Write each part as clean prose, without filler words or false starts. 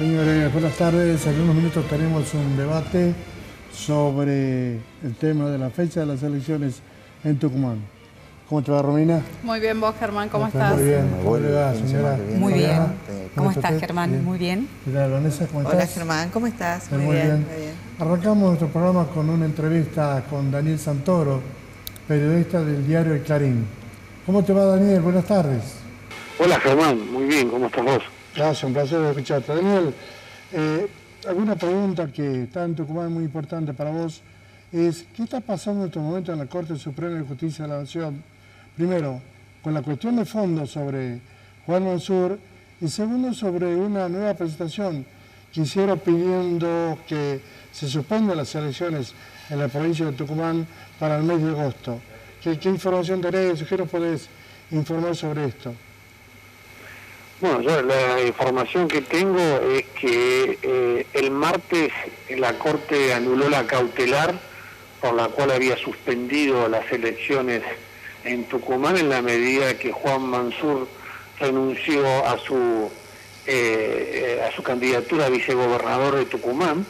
Señores, buenas tardes. En unos minutos tenemos un debate sobre el tema de la fecha de las elecciones en Tucumán. ¿Cómo te va, Romina? Muy bien, vos, Germán, ¿cómo estás? Muy bien. ¿Cómo le va, señora? Muy bien. ¿Cómo está estás, usted? Germán? Bien. Muy bien. Hola, Vanessa, ¿cómo estás? Hola, Germán, ¿cómo estás? Muy bien. Arrancamos nuestro programa con una entrevista con Daniel Santoro, periodista del diario El Clarín. ¿Cómo te va, Daniel? Buenas tardes. Hola, Germán, muy bien, ¿cómo estás vos? Gracias, un placer escucharte. Daniel, alguna pregunta que está en Tucumán muy importante para vos es, ¿qué está pasando en estos momentos en la Corte Suprema de Justicia de la Nación? Primero, con la cuestión de fondo sobre Juan Mansur, y segundo, sobre una nueva presentación que hicieron pidiendo que se suspendan las elecciones en la provincia de Tucumán para el mes de agosto. ¿Qué información tenés? ¿Qué nos podés informar sobre esto? Bueno, yo la información que tengo es que el martes la Corte anuló la cautelar por la cual había suspendido las elecciones en Tucumán en la medida que Juan Mansur renunció a su candidatura a vicegobernador de Tucumán,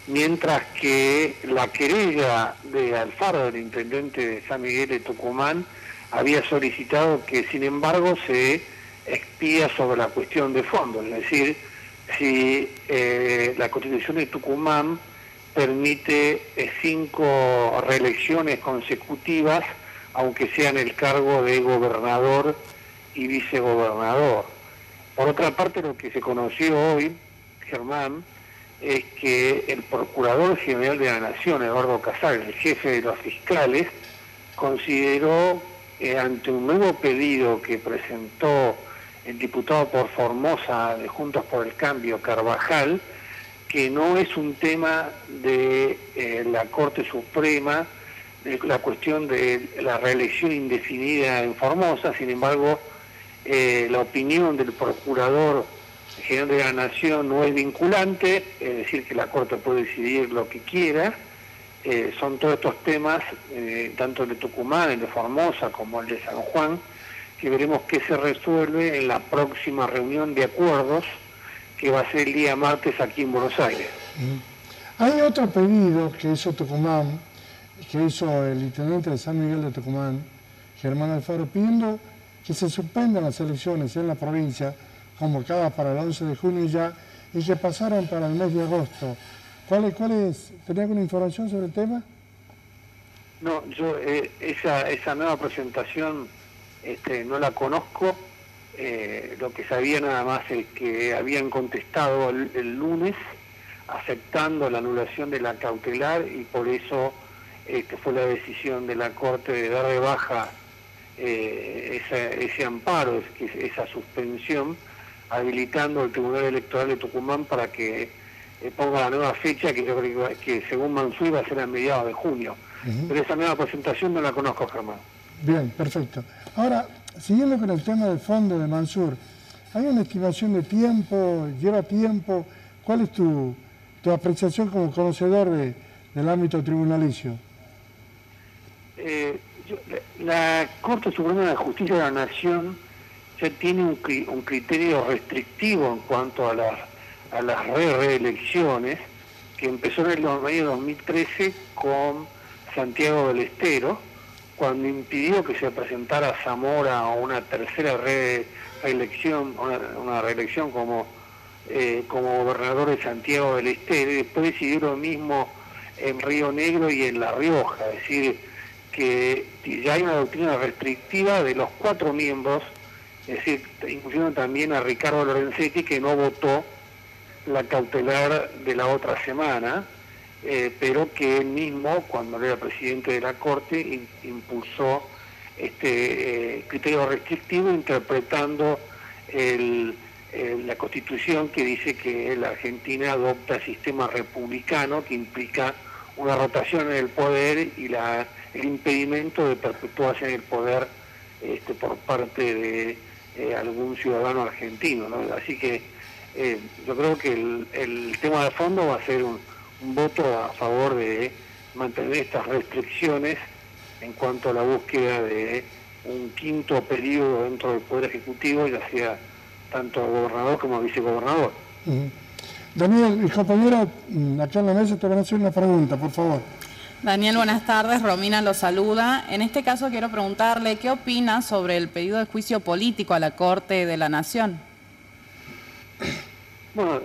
mientras que la querella de Alfaro, del intendente de San Miguel de Tucumán, había solicitado que, sin embargo, se expía sobre la cuestión de fondo, es decir, si la Constitución de Tucumán permite 5 reelecciones consecutivas, aunque sean el cargo de gobernador y vicegobernador. Por otra parte, lo que se conoció hoy, Germán, es que el Procurador General de la Nación, Eduardo Casal, el jefe de los fiscales, consideró ante un nuevo pedido que presentó el diputado por Formosa de Juntos por el Cambio, Carvajal, que no es un tema de la Corte Suprema, de la cuestión de la reelección indefinida en Formosa. Sin embargo, la opinión del Procurador General de la Nación no es vinculante, es decir, que la Corte puede decidir lo que quiera. Son todos estos temas, tanto el de Tucumán, el de Formosa, como el de San Juan, que veremos qué se resuelve en la próxima reunión de acuerdos que va a ser el día martes aquí en Buenos Aires. Hay otro pedido que hizo Tucumán, que hizo el intendente de San Miguel de Tucumán, Germán Alfaro, pidiendo que se suspendan las elecciones en la provincia, convocadas para el 11 de junio ya, y que pasaran para el mes de agosto. ¿Cuál es? ¿Tenía alguna información sobre el tema? No, yo esa nueva presentación no la conozco. Lo que sabía nada más es que habían contestado el lunes aceptando la anulación de la cautelar, y por eso fue la decisión de la Corte de dar de baja ese amparo, esa suspensión, habilitando el Tribunal Electoral de Tucumán para que ponga la nueva fecha, que yo creo que según Mansur va a ser a mediados de junio. Pero esa nueva presentación no la conozco, Germán. Bien, perfecto. Ahora, siguiendo con el tema del fondo de Mansur, ¿hay una estimación de tiempo? ¿Lleva tiempo? ¿Cuál es tu apreciación como conocedor del ámbito tribunalicio? La Corte Suprema de Justicia de la Nación ya tiene un criterio restrictivo en cuanto a las reelecciones, que empezó en el año 2013 con Santiago del Estero, cuando impidió que se presentara Zamora a una tercera reelección, una reelección como gobernador de Santiago del Estero, y después decidió lo mismo en Río Negro y en La Rioja, es decir, que ya hay una doctrina restrictiva de los 4 miembros, es decir, incluyendo también a Ricardo Lorenzetti, que no votó la cautelar de la otra semana, pero que él mismo, cuando era presidente de la Corte, impulsó este criterio restrictivo, interpretando la Constitución, que dice que la Argentina adopta sistema republicano, que implica una rotación en el poder y el impedimento de perpetuarse en el poder por parte de algún ciudadano argentino, ¿no? Así que yo creo que el tema de fondo va a ser un voto a favor de mantener estas restricciones en cuanto a la búsqueda de un quinto periodo dentro del Poder Ejecutivo, ya sea tanto gobernador como vicegobernador. Daniel, mis compañeros acá en la mesa te van a hacer una pregunta, por favor. Daniel, buenas tardes. Romina lo saluda. En este caso quiero preguntarle qué opina sobre el pedido de juicio político a la Corte de la Nación. Bueno,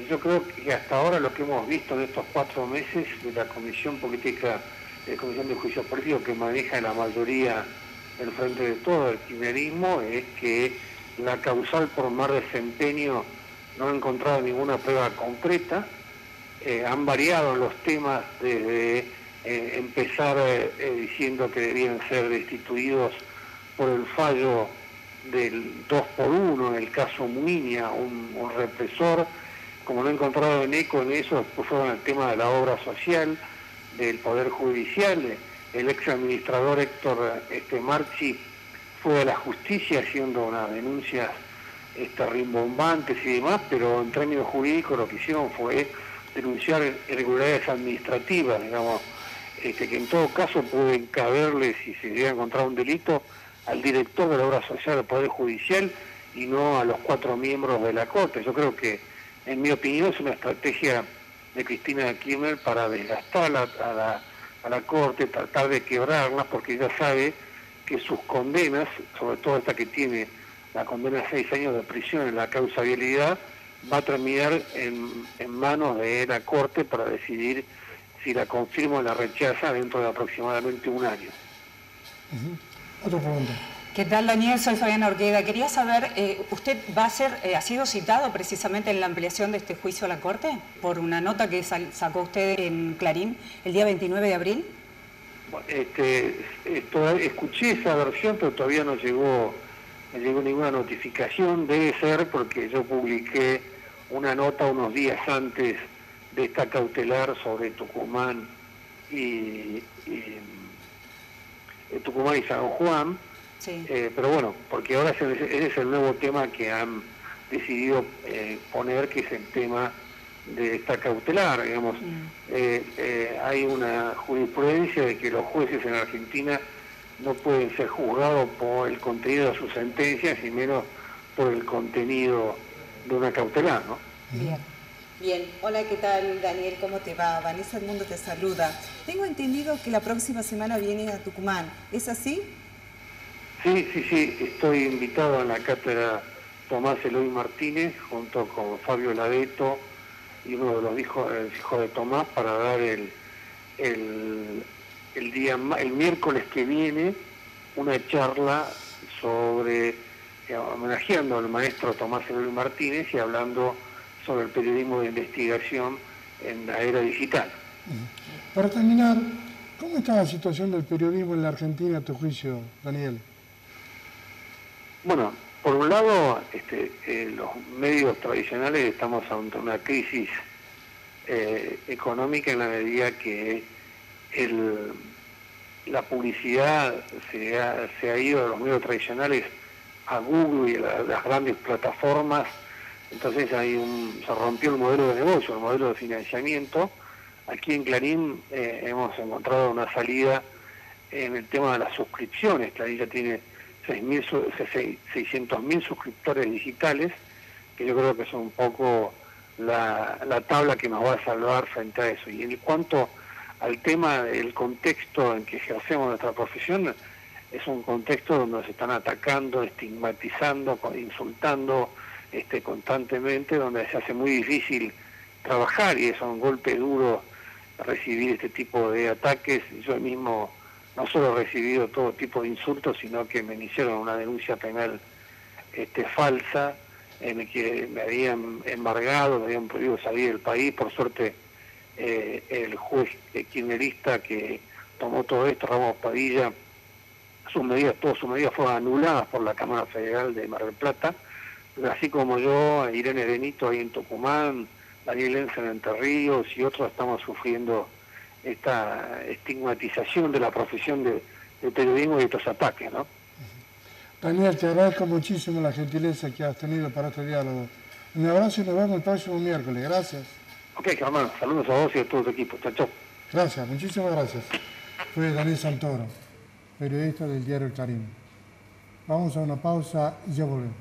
yo creo que hasta ahora lo que hemos visto en estos 4 meses de la Comisión Política, Comisión de Juicio Político que maneja la mayoría del Frente de Todo, el kirchnerismo, es que la causal por mal desempeño no ha encontrado ninguna prueba concreta. Han variado los temas desde empezar diciendo que debían ser destituidos por el fallo del 2x1 en el caso Muiña, un represor. Como no he encontrado en eco en eso, después fueron el tema de la obra social, del Poder Judicial. El ex administrador Héctor Marchi fue a la justicia haciendo unas denuncias rimbombantes y demás, pero en términos jurídicos lo que hicieron fue denunciar irregularidades administrativas, digamos, que en todo caso pueden caberle, si se llega a encontrar un delito, al director de la obra social del Poder Judicial y no a los 4 miembros de la Corte. Yo creo que, en mi opinión, es una estrategia de Cristina Kirchner para desgastar a la Corte, tratar de quebrarla, porque ella sabe que sus condenas, sobre todo esta que tiene la condena de 6 años de prisión en la causa vialidad, va a terminar en manos de la Corte para decidir si la confirma o la rechaza dentro de aproximadamente un año. Otra pregunta. ¿Qué tal, Daniel? Soy Fabiana Orqueda. Quería saber, ¿usted ha sido citado precisamente en la ampliación de este juicio a la Corte por una nota que sacó usted en Clarín el día 29 de abril? Escuché esa versión, pero todavía no llegó ninguna notificación. Debe ser porque yo publiqué una nota unos días antes de esta cautelar sobre Tucumán y San Juan. Sí. Pero bueno, porque ahora ese es el nuevo tema que han decidido poner, que es el tema de esta cautelar, digamos. Hay una jurisprudencia de que los jueces en Argentina no pueden ser juzgados por el contenido de sus sentencias y menos por el contenido de una cautelar, ¿no? Bien. Bien, hola, ¿qué tal, Daniel? ¿Cómo te va? Vanessa del Mundo te saluda. Tengo entendido que la próxima semana vienes a Tucumán, ¿es así? Sí, estoy invitado a la cátedra Tomás Eloy Martínez, junto con Fabio Ladeto y uno de los hijos de Tomás, para dar el miércoles que viene una charla sobre, homenajeando al maestro Tomás Eloy Martínez y hablando sobre el periodismo de investigación en la era digital. Para terminar, ¿cómo está la situación del periodismo en la Argentina a tu juicio, Daniel? Bueno, por un lado, los medios tradicionales estamos ante una crisis económica en la medida que la publicidad se ha ido de los medios tradicionales a Google y a las grandes plataformas. Entonces se rompió el modelo de negocio, el modelo de financiamiento. Aquí en Clarín hemos encontrado una salida en el tema de las suscripciones. Clarín ya tiene 600.000 suscriptores digitales, que yo creo que son un poco la tabla que nos va a salvar frente a eso. Y en cuanto al tema del contexto en que ejercemos nuestra profesión, es un contexto donde se están atacando, estigmatizando, insultando constantemente, donde se hace muy difícil trabajar, y es un golpe duro recibir este tipo de ataques. Yo mismo no solo he recibido todo tipo de insultos, sino que me iniciaron una denuncia penal falsa, en el que me habían embargado, me habían prohibido salir del país. Por suerte el juez kirchnerista que tomó todo esto, Ramos Padilla, todas sus medidas fueron anuladas por la Cámara Federal de Mar del Plata. Pero así como yo, Irene Benito ahí en Tucumán, Daniel Enza en Entre Ríos y otros, estamos sufriendo esta estigmatización de la profesión de periodismo y estos ataques, ¿no? Daniel, te agradezco muchísimo la gentileza que has tenido para este diálogo. Un abrazo y nos vemos el próximo miércoles. Gracias. Ok, Germán, saludos a vos y a todo tu equipo. Chao, chao. Gracias, muchísimas gracias. Fue Daniel Santoro, periodista del diario El Clarín. Vamos a una pausa y ya volvemos.